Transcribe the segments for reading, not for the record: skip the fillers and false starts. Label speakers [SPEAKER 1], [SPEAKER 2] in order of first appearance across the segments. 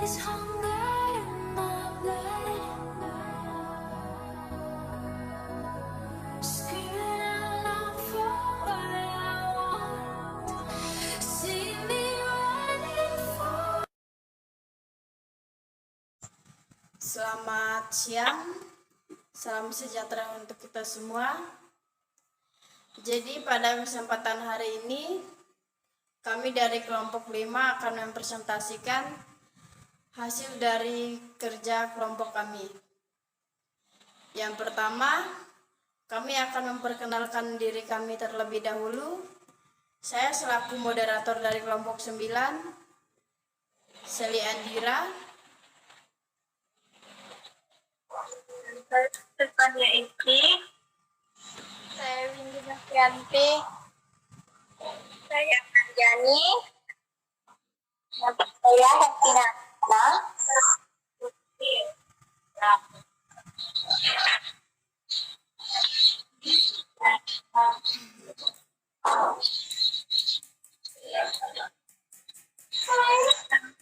[SPEAKER 1] is hunger in my blood, screaming out loud for what I want. See me running for.
[SPEAKER 2] Selamat siang, salam sejahtera untuk kita semua. Jadi pada kesempatan hari ini, kami dari kelompok 5 akan mempresentasikan hasil dari kerja kelompok kami. Yang pertama, kami akan memperkenalkan diri kami terlebih dahulu. Saya selaku moderator dari kelompok 9, Seli Andira.
[SPEAKER 3] Saya Stefania Iki. Saya Windy Novianti. Saya Anjani. Saya Hestina.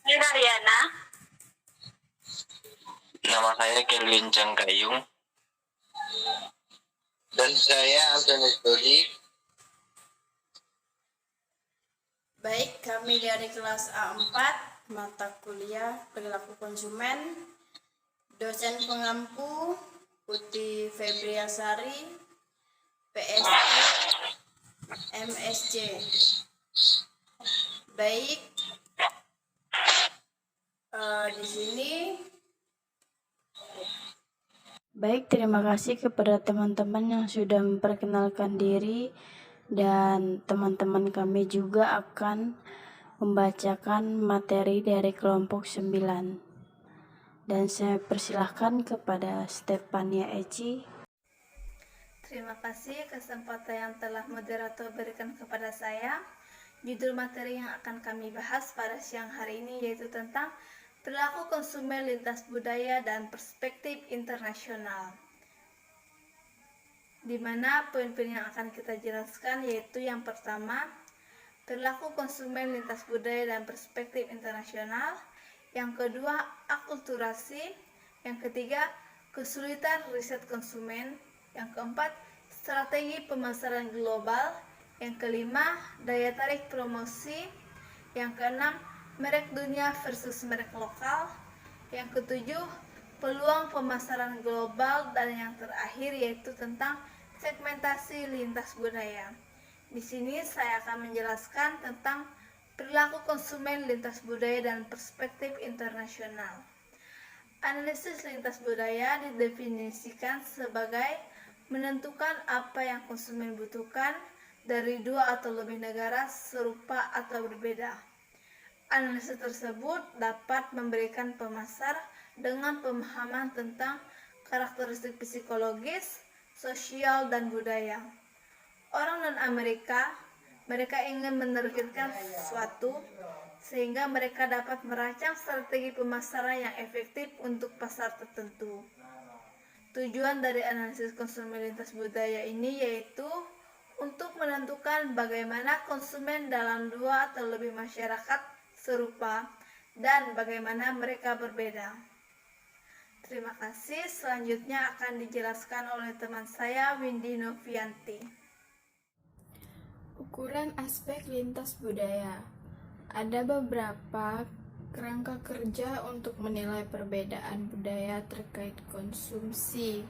[SPEAKER 3] Saya Haryana.
[SPEAKER 4] Nama saya Kelvin Cangkayung. Dan saya Antonis Dodi.
[SPEAKER 2] Baik, kami dari kelas A4, mata kuliah perilaku konsumen, dosen pengampu Putih Febriasari, PSI, MSc. Baik, di sini. Baik, terima kasih kepada teman-teman yang sudah memperkenalkan diri, dan teman-teman kami juga akan membacakan materi dari kelompok 9. Dan saya persilahkan kepada Stefania Eci.
[SPEAKER 5] Terima kasih kesempatan yang telah moderator berikan kepada saya. Judul materi yang akan kami bahas pada siang hari ini yaitu tentang perilaku konsumen lintas budaya dan perspektif internasional. Di mana poin-poin yang akan kita jelaskan yaitu yang pertama, perilaku konsumen lintas budaya dan perspektif internasional. Yang kedua, akulturasi. Yang ketiga, kesulitan riset konsumen. Yang keempat, strategi pemasaran global. Yang kelima, daya tarik promosi. Yang keenam, merek dunia versus merek lokal. Yang ketujuh, peluang pemasaran global. Dan yang terakhir yaitu tentang segmentasi lintas budaya. Di sini saya akan menjelaskan tentang perilaku konsumen lintas budaya dan perspektif internasional. Analisis lintas budaya didefinisikan sebagai menentukan apa yang konsumen butuhkan dari dua atau lebih negara serupa atau berbeda. Analisis tersebut dapat memberikan pemasar dengan pemahaman tentang karakteristik psikologis, sosial, dan budaya. Orang non-Amerika, mereka ingin menerbitkan sesuatu sehingga mereka dapat merancang strategi pemasaran yang efektif untuk pasar tertentu. Tujuan dari analisis konsumen lintas budaya ini yaitu untuk menentukan bagaimana konsumen dalam dua atau lebih masyarakat serupa dan bagaimana mereka berbeda. Terima kasih. Selanjutnya akan dijelaskan oleh teman saya Windy Novianti.
[SPEAKER 6] Ukuran aspek lintas budaya. Ada beberapa kerangka kerja untuk menilai perbedaan budaya terkait konsumsi.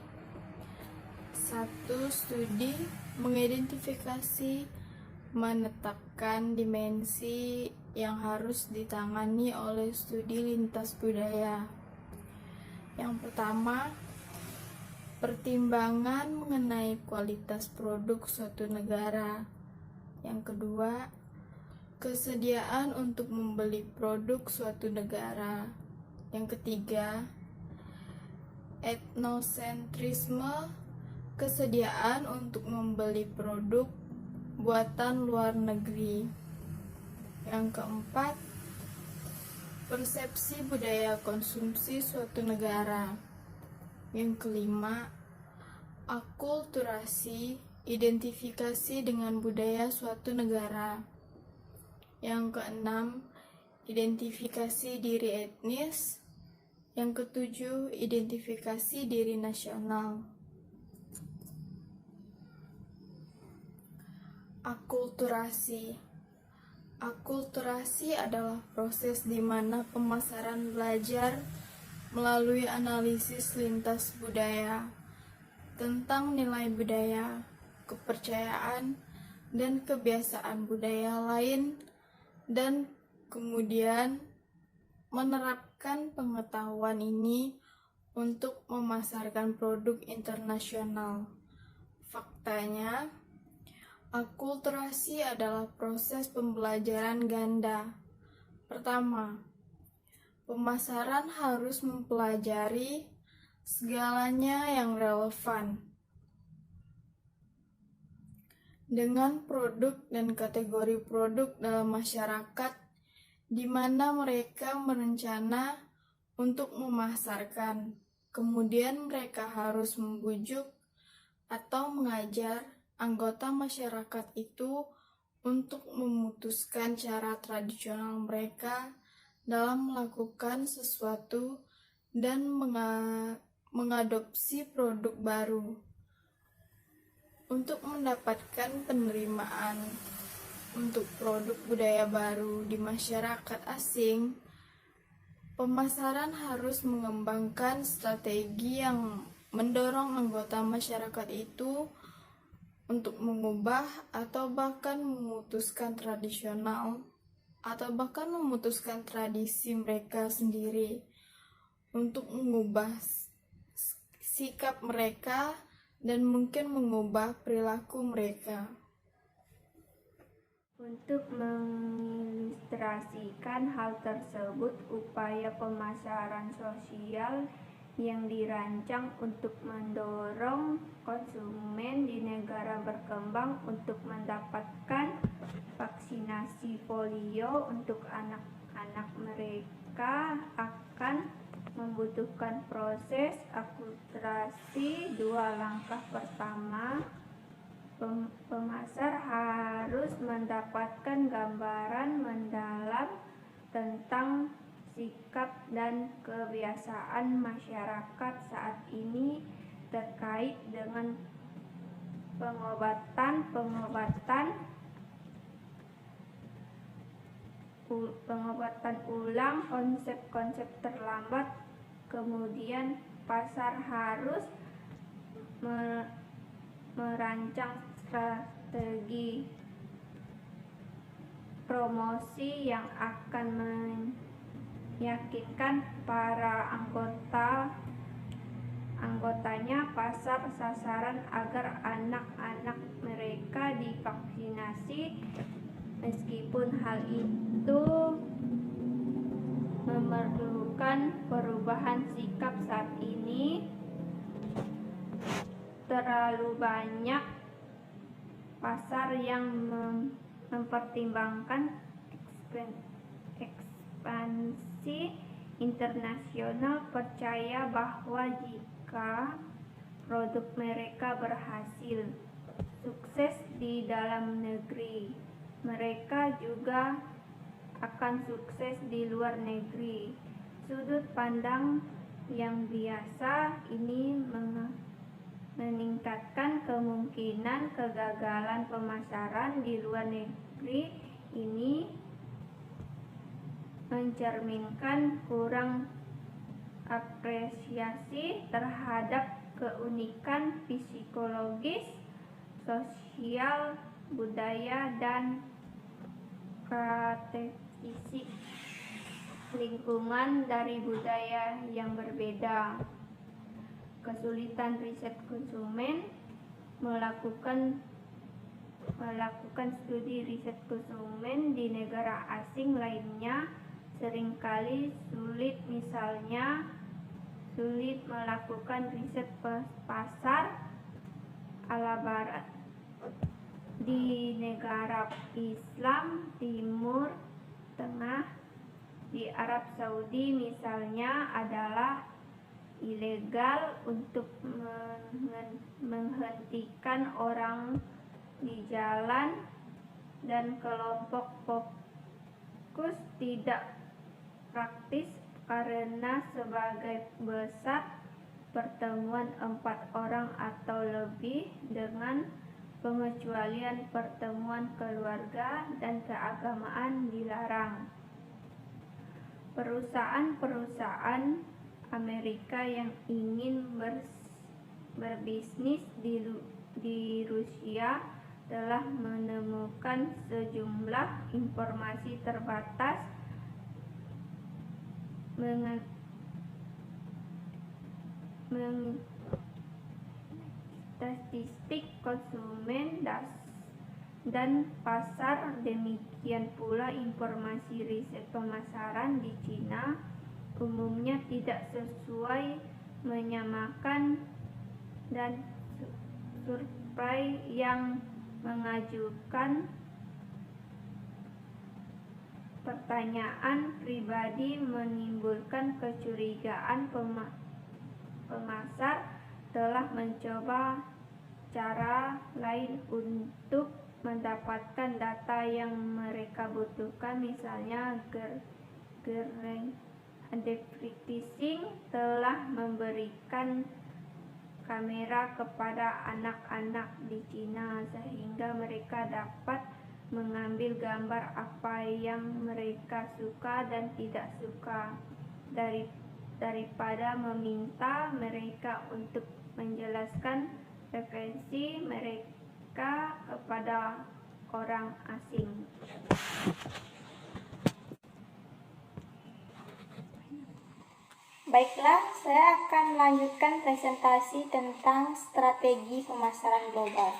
[SPEAKER 6] 1. Studi mengidentifikasi, menetapkan dimensi yang harus ditangani oleh studi lintas budaya. Yang pertama, pertimbangan mengenai kualitas produk suatu negara. Yang kedua, kesediaan untuk membeli produk suatu negara. Yang ketiga, etnosentrisme, kesediaan untuk membeli produk buatan luar negeri. Yang keempat, persepsi budaya konsumsi suatu negara. Yang kelima, akulturasi, identifikasi dengan budaya suatu negara. Yang keenam, identifikasi diri etnis. Yang ketujuh, identifikasi diri nasional. Akulturasi. Akulturasi adalah proses di mana pemasaran belajar melalui analisis lintas budaya tentang nilai budaya, kepercayaan, dan kebiasaan budaya lain, dan kemudian menerapkan pengetahuan ini untuk memasarkan produk internasional. Faktanya, akulturasi adalah proses pembelajaran ganda. Pertama, pemasaran harus mempelajari segalanya yang relevan dengan produk dan kategori produk dalam masyarakat di mana mereka merencana untuk memasarkan. Kemudian mereka harus membujuk atau mengajar anggota masyarakat itu untuk memutuskan cara tradisional mereka dalam melakukan sesuatu dan mengadopsi produk baru. Untuk mendapatkan penerimaan untuk produk budaya baru di masyarakat asing, pemasaran harus mengembangkan strategi yang mendorong anggota masyarakat itu untuk mengubah atau bahkan memutuskan tradisional atau bahkan memutuskan tradisi mereka sendiri, untuk mengubah sikap mereka dan mungkin mengubah perilaku mereka.
[SPEAKER 7] Untuk mengilustrasikan hal tersebut, upaya pemasaran sosial yang dirancang untuk mendorong konsumen di negara berkembang untuk mendapatkan vaksinasi polio untuk anak-anak mereka akan membutuhkan proses akulturasi 2 langkah. Pertama, pemasar harus mendapatkan gambaran mendalam tentang sikap dan kebiasaan masyarakat saat ini terkait dengan pengobatan ulang, konsep-konsep terlambat. Kemudian pasar harus merancang strategi promosi yang akan meyakinkan para anggotanya pasar sasaran agar anak-anak mereka divaksinasi. Meskipun hal itu memerlukan perubahan sikap saat ini, terlalu banyak pasar yang mempertimbangkan ekspansi internasional, percaya bahwa jika produk mereka berhasil sukses di dalam negeri, mereka juga akan sukses di luar negeri. Sudut pandang yang biasa ini meningkatkan kemungkinan kegagalan pemasaran di luar negeri. Ini mencerminkan kurang apresiasi terhadap keunikan psikologis, sosial, budaya, dan karakteristik lingkungan dari budaya yang berbeda. Kesulitan riset konsumen. Melakukan studi riset konsumen di negara asing lainnya seringkali sulit. Misalnya, sulit melakukan riset pasar ala barat di negara Islam Timur Tengah. Di Arab Saudi misalnya adalah ilegal untuk menghentikan orang di jalan, dan kelompok fokus tidak praktis karena sebagai besar pertemuan 4 orang atau lebih dengan pengecualian pertemuan keluarga dan keagamaan dilarang. Perusahaan-perusahaan Amerika yang ingin berbisnis di Rusia telah menemukan sejumlah informasi terbatas statistik konsumen dan pasar. Demikian pula informasi riset pemasaran di Cina umumnya tidak sesuai, menyamakan, dan survei yang mengajukan pertanyaan pribadi menimbulkan kecurigaan. Pemasar telah mencoba cara lain untuk mendapatkan data yang mereka butuhkan, misalnya Green Advertising telah memberikan kamera kepada anak-anak di Cina sehingga mereka dapat mengambil gambar apa yang mereka suka dan tidak suka, daripada meminta mereka untuk menjelaskan preferensi mereka kepada orang asing.
[SPEAKER 8] Baiklah, saya akan melanjutkan presentasi tentang strategi pemasaran global.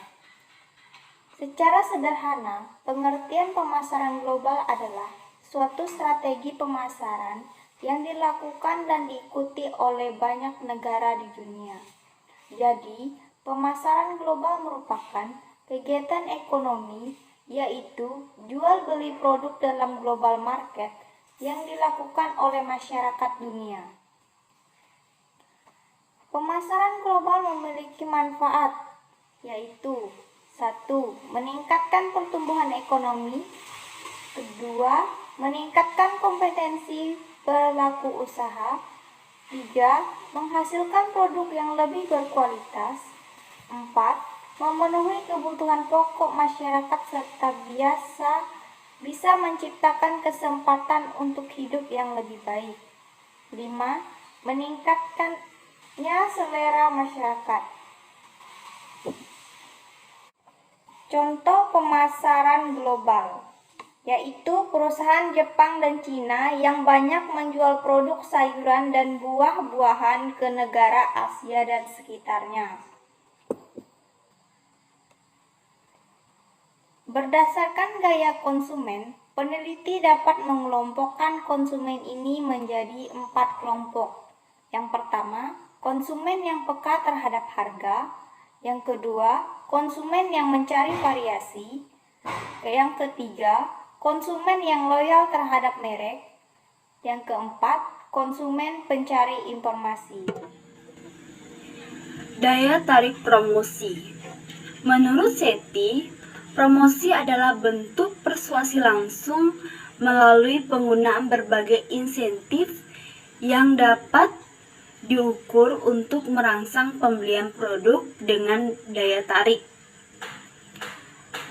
[SPEAKER 8] Secara sederhana, pengertian pemasaran global adalah suatu strategi pemasaran yang dilakukan dan diikuti oleh banyak negara di dunia. Jadi, pemasaran global merupakan kegiatan ekonomi, yaitu jual beli produk dalam global market yang dilakukan oleh masyarakat dunia. Pemasaran global memiliki manfaat, yaitu 1. Meningkatkan pertumbuhan ekonomi. 2. Meningkatkan kompetensi pelaku usaha. 3. Menghasilkan produk yang lebih berkualitas. 4. Memenuhi kebutuhan pokok masyarakat serta bisa menciptakan kesempatan untuk hidup yang lebih baik. 5. Meningkatkannya selera masyarakat. Contoh pemasaran global, yaitu perusahaan Jepang dan Cina yang banyak menjual produk sayuran dan buah-buahan ke negara Asia dan sekitarnya. Berdasarkan gaya konsumen, peneliti dapat mengelompokkan konsumen ini menjadi 4 kelompok. Yang pertama, konsumen yang peka terhadap harga. Yang kedua, konsumen yang mencari variasi. Yang ketiga, konsumen yang loyal terhadap merek. Yang keempat, konsumen pencari informasi.
[SPEAKER 9] Daya tarik promosi. Menurut SETI, promosi adalah bentuk persuasi langsung melalui penggunaan berbagai insentif yang dapat diukur untuk merangsang pembelian produk dengan daya tarik,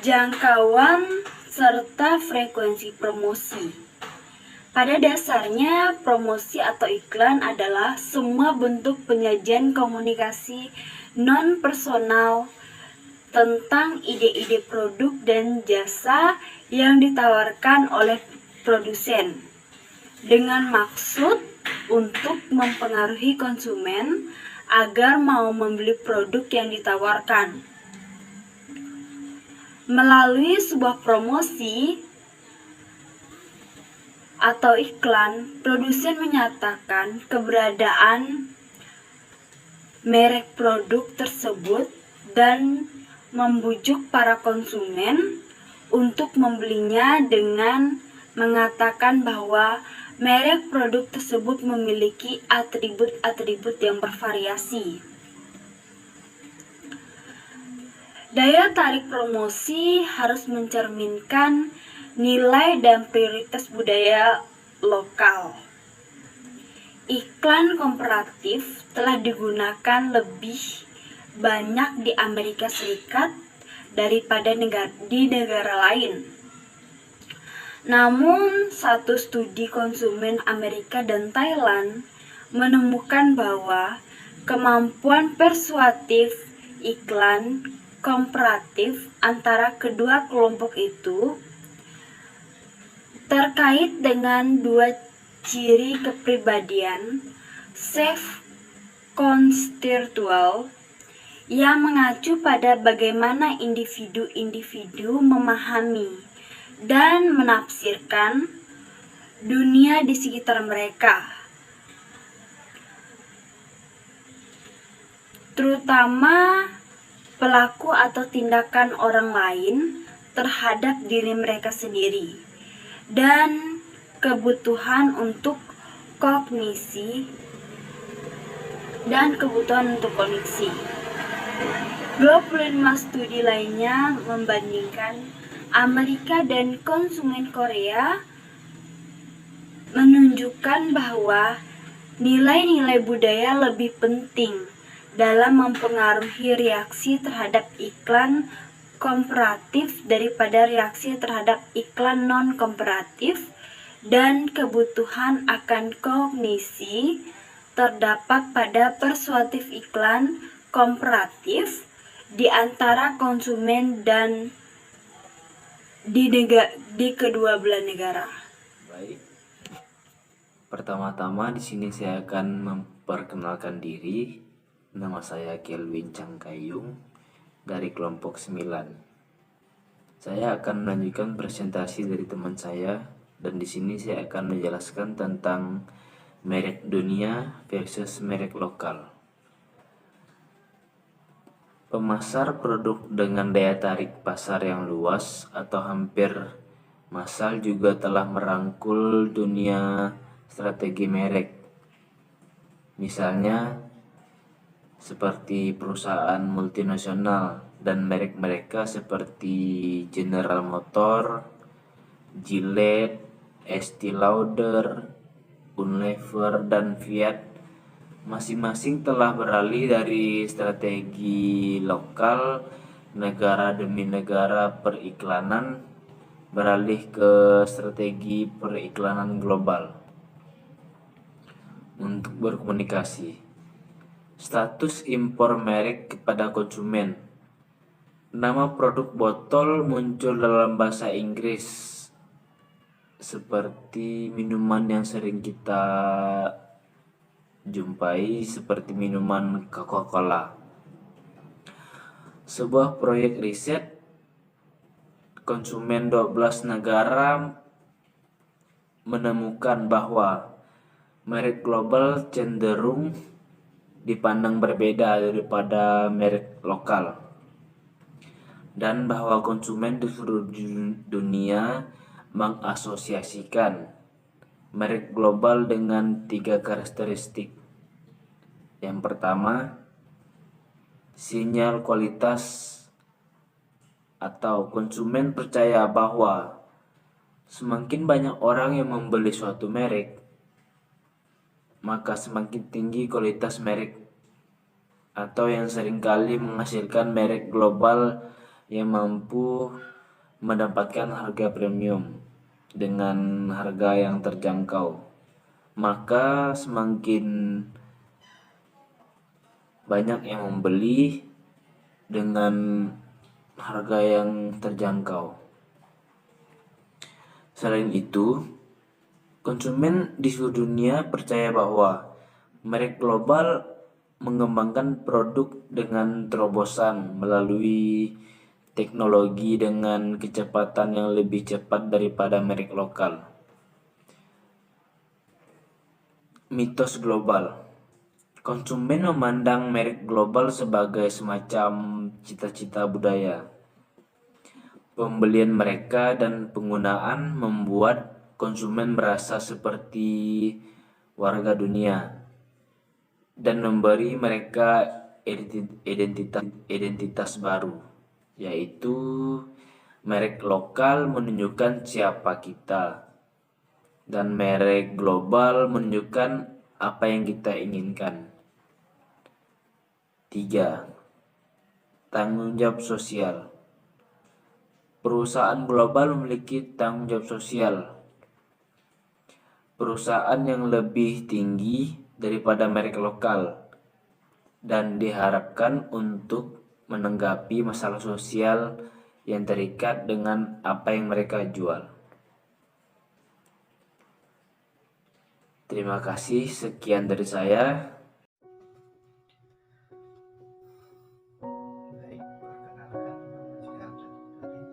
[SPEAKER 9] jangkauan, serta frekuensi promosi. Pada dasarnya, promosi atau iklan adalah semua bentuk penyajian komunikasi non-personal tentang ide-ide produk dan jasa yang ditawarkan oleh produsen dengan maksud untuk mempengaruhi konsumen agar mau membeli produk yang ditawarkan. Melalui sebuah promosi atau iklan, produsen menyatakan keberadaan merek produk tersebut dan membujuk para konsumen untuk membelinya dengan mengatakan bahwa merek produk tersebut memiliki atribut-atribut yang bervariasi. Daya tarik promosi harus mencerminkan nilai dan prioritas budaya lokal. iklan komparatif telah digunakan lebih banyak di Amerika Serikat daripada di negara lain. Namun, satu studi konsumen Amerika dan Thailand menemukan bahwa kemampuan persuasif iklan komparatif antara kedua kelompok itu terkait dengan dua ciri kepribadian self-constitutional yang mengacu pada bagaimana individu-individu memahami dan menafsirkan dunia di sekitar mereka, terutama pelaku atau tindakan orang lain terhadap diri mereka sendiri, dan kebutuhan untuk kognisi dan kebutuhan untuk kognisi. 25 studi lainnya membandingkan Amerika dan konsumen Korea menunjukkan bahwa nilai-nilai budaya lebih penting dalam mempengaruhi reaksi terhadap iklan komparatif daripada reaksi terhadap iklan non-komparatif, dan kebutuhan akan kognisi terdapat pada persuasif iklan komparatif di antara konsumen dan di kedua belah negara.
[SPEAKER 10] Baik. Pertama-tama di sini saya akan memperkenalkan diri. Nama saya Kelvin Cangkayung dari kelompok 9. Saya akan melanjutkan presentasi dari teman saya, dan di sini saya akan menjelaskan tentang merek dunia versus merek lokal. Pemasar produk dengan daya tarik pasar yang luas atau hampir massal juga telah merangkul dunia strategi merek. Misalnya seperti perusahaan multinasional dan merek mereka seperti General Motors, Gillette, Estée Lauder, Unilever, dan Fiat masing-masing telah beralih dari strategi lokal negara demi negara periklanan beralih ke strategi periklanan global untuk berkomunikasi. Status impor merek kepada konsumen. Nama produk botol muncul dalam bahasa Inggris seperti minuman yang sering kita jumpai seperti minuman Coca-Cola. Sebuah proyek riset konsumen 12 negara menemukan bahwa merek global cenderung dipandang berbeda daripada merek lokal, dan bahwa konsumen di seluruh dunia mengasosiasikan merek global dengan 3 karakteristik. Yang pertama, sinyal kualitas, atau konsumen percaya bahwa semakin banyak orang yang membeli suatu merek, maka semakin tinggi kualitas merek, atau yang seringkali menghasilkan merek global yang mampu mendapatkan harga premium dengan harga yang terjangkau, maka semakin banyak yang membeli dengan harga yang terjangkau. Selain itu, konsumen di seluruh dunia percaya bahwa merek global mengembangkan produk dengan terobosan melalui teknologi dengan kecepatan yang lebih cepat daripada merek lokal. Mitos global. Konsumen memandang merek global sebagai semacam cita-cita budaya. Pembelian mereka dan penggunaan membuat konsumen merasa seperti warga dunia dan memberi mereka identitas baru, yaitu merek lokal menunjukkan siapa kita dan merek global menunjukkan apa yang kita inginkan. 3. Tanggung jawab sosial. Perusahaan global memiliki tanggung jawab sosial. Perusahaan yang lebih tinggi daripada merek lokal dan diharapkan untuk menanggapi masalah sosial yang terikat dengan apa yang mereka jual. Terima kasih, sekian dari saya.
[SPEAKER 11] Baik, perkenalkan nama saya Abdul Haris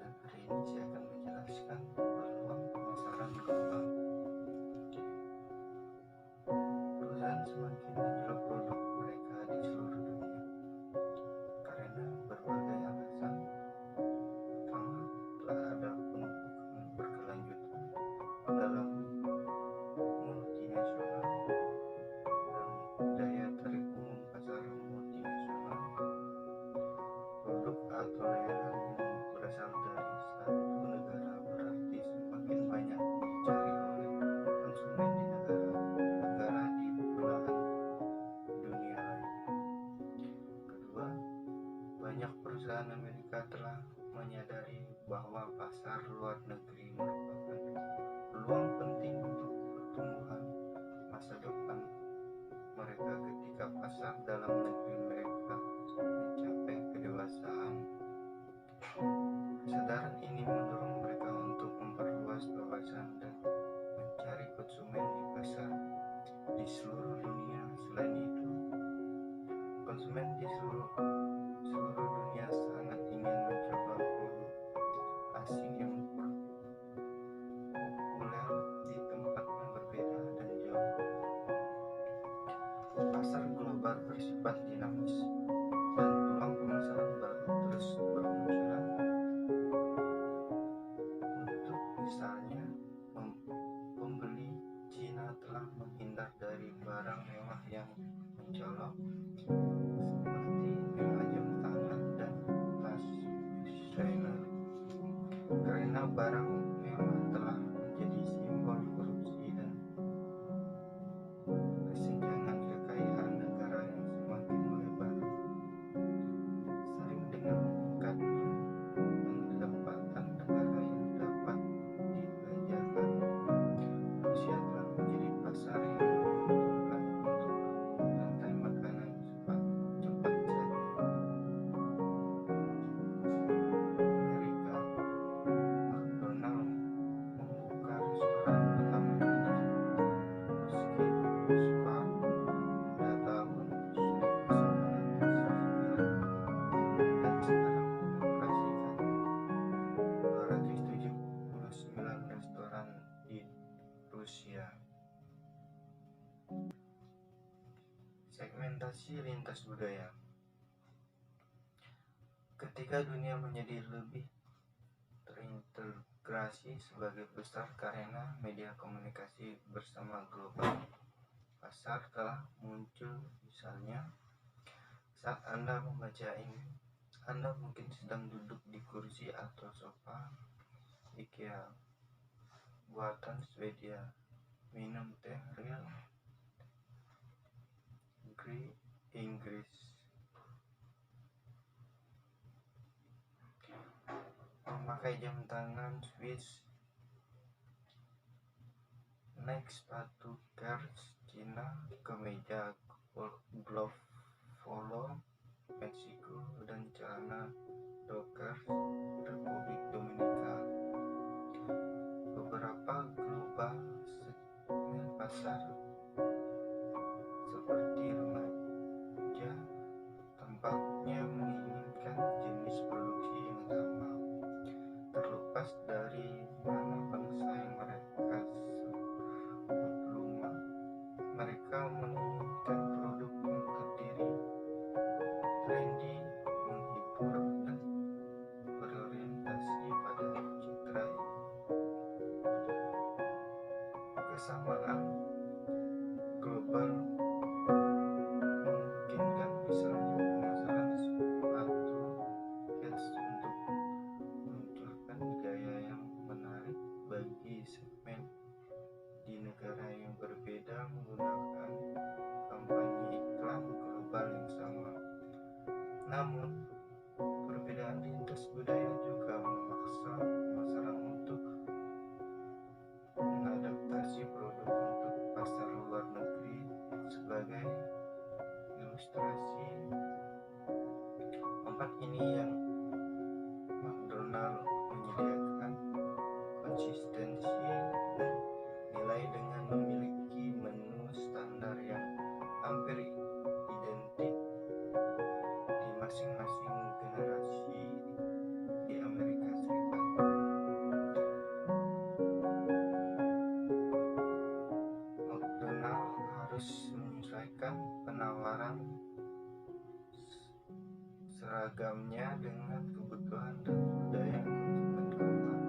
[SPEAKER 11] dan hari ini saya akan menjelaskan peluang pemasaran global. Perusahaan semakin menjual produk mereka di seluruh dunia karena berbagai alasan. Pertama, telah ada penumpukan berkelanjutan dalam multinasional dan daya tarik umum pasar multinasional. Produk atau layanan yang berasal dari satu negara berarti semakin banyak dicari oleh konsumen di negara di belahan dunia lain. Kedua, banyak perusahaan Amerika telah menyadari bahwa pasar luar negeri merupakan peluang penting untuk pertumbuhan masa depan mereka ketika pasar dalam negeri mereka mencapai kedewasaan. Kesadaran ini mendorong mereka untuk memperluas wawasan dan mencari konsumen di pasar di seluruh dunia. Selain itu, konsumen di seluruh dunia sangat ingin mencoba produk asing yang populer di tempat yang berbeda dan jauh. Pasar global bersifat dinamis dan peluang pemasaran baru terus bermunculan. Untuk misalnya, pembeli Cina telah menghindar dari barang mewah yang mencolok seperti mewah jam tangan dan tas desainer karena barang mewah telah menjadi simbol korupsi dan kesenjangan kekayaan negara yang semakin melebar. Sering dengan meningkatnya pendapatan negara yang dapat dibelanjakan, Rusia telah menjadi pasar yang menguntungkan untuk rantai makanan cepat saji. Amerika, McDonald membuka restoran pertamanya di Ruskin Square pada tahun 1909 dan sekarang mengoperasikan 279 restoran di Rusia. Segmentasi lintas budaya. Ketika dunia menjadi lebih terintegrasi sebagai besar karena media komunikasi bersama global, pasar telah muncul. Misalnya, saat Anda membaca ini, Anda mungkin sedang duduk di kursi atau sofa IKEA buatan Swedia, minum teh real Inggris, memakai jam tangan Swiss, naik sepatu Kers Cina, kemeja glove Polo Meksiko, dan celana Dockers Republik Dominika. Beberapa global segmen pasar seperti remaja tampaknya menginginkan jenis produksi yang sama. Terlepas dari mana bangsa yang mereka sebut rumah, mereka menginginkan produk yang terdiri, trendy, menghibur, dan berorientasi pada citra ini. Kesamaan global memungkinkan misalnya pemasaran sepatu Keds untuk menunjukkan gaya yang menarik bagi segmen di negara negara yang berbeda menggunakan kampanye iklan global yang sama. Namun, perbedaan lintas budaya juga memaksa pemasaran untuk mengadaptasi produk untuk pasar luar negeri. Sebagai ilustrasi empat ini yang McDonald menyediakan konsistensi nilai dengan memiliki menu standar yang hampir identik di masing-masing generasi di Amerika Serikat. McDonald harus menyesuaikan penawaran seragamnya dengan kebutuhan dan budaya konsumen global.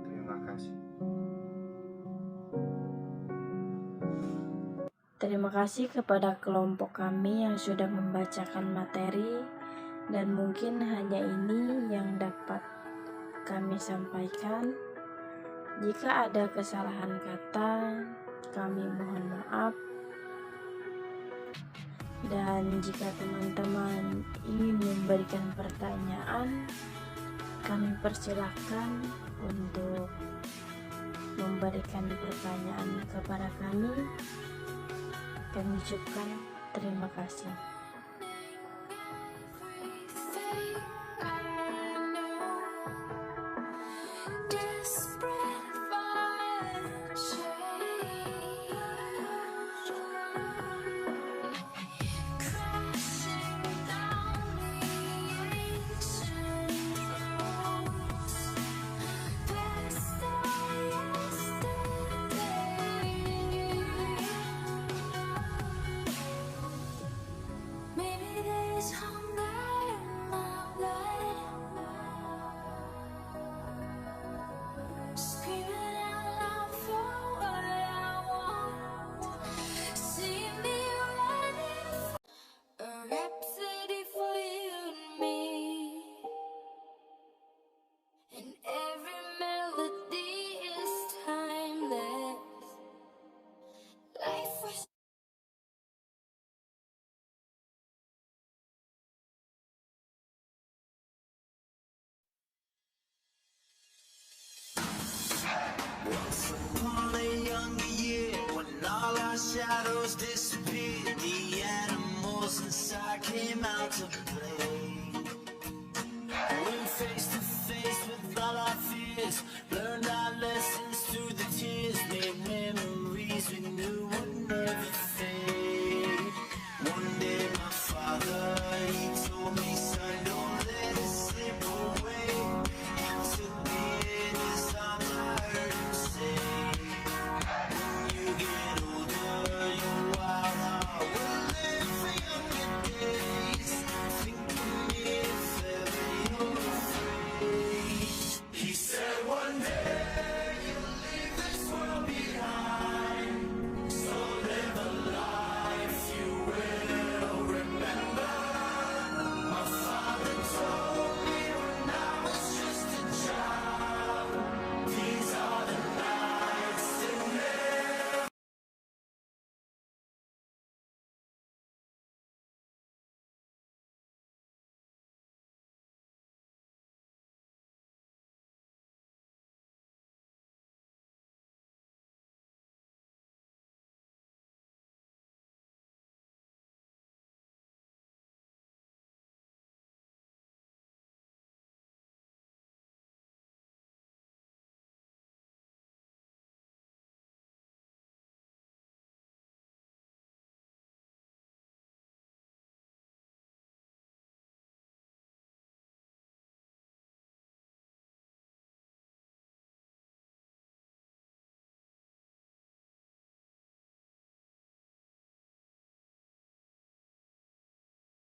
[SPEAKER 11] Terima kasih.
[SPEAKER 2] Terima kasih kepada kelompok kami yang sudah membacakan materi, dan mungkin hanya ini yang dapat kami sampaikan. Jika ada kesalahan kata, kami mohon maaf. Dan jika teman-teman ingin memberikan pertanyaan, kami persilakan untuk memberikan pertanyaan kepada kami. Kami ucapkan terima kasih.
[SPEAKER 1] Upon a younger year, when all our shadows disappeared, the animals inside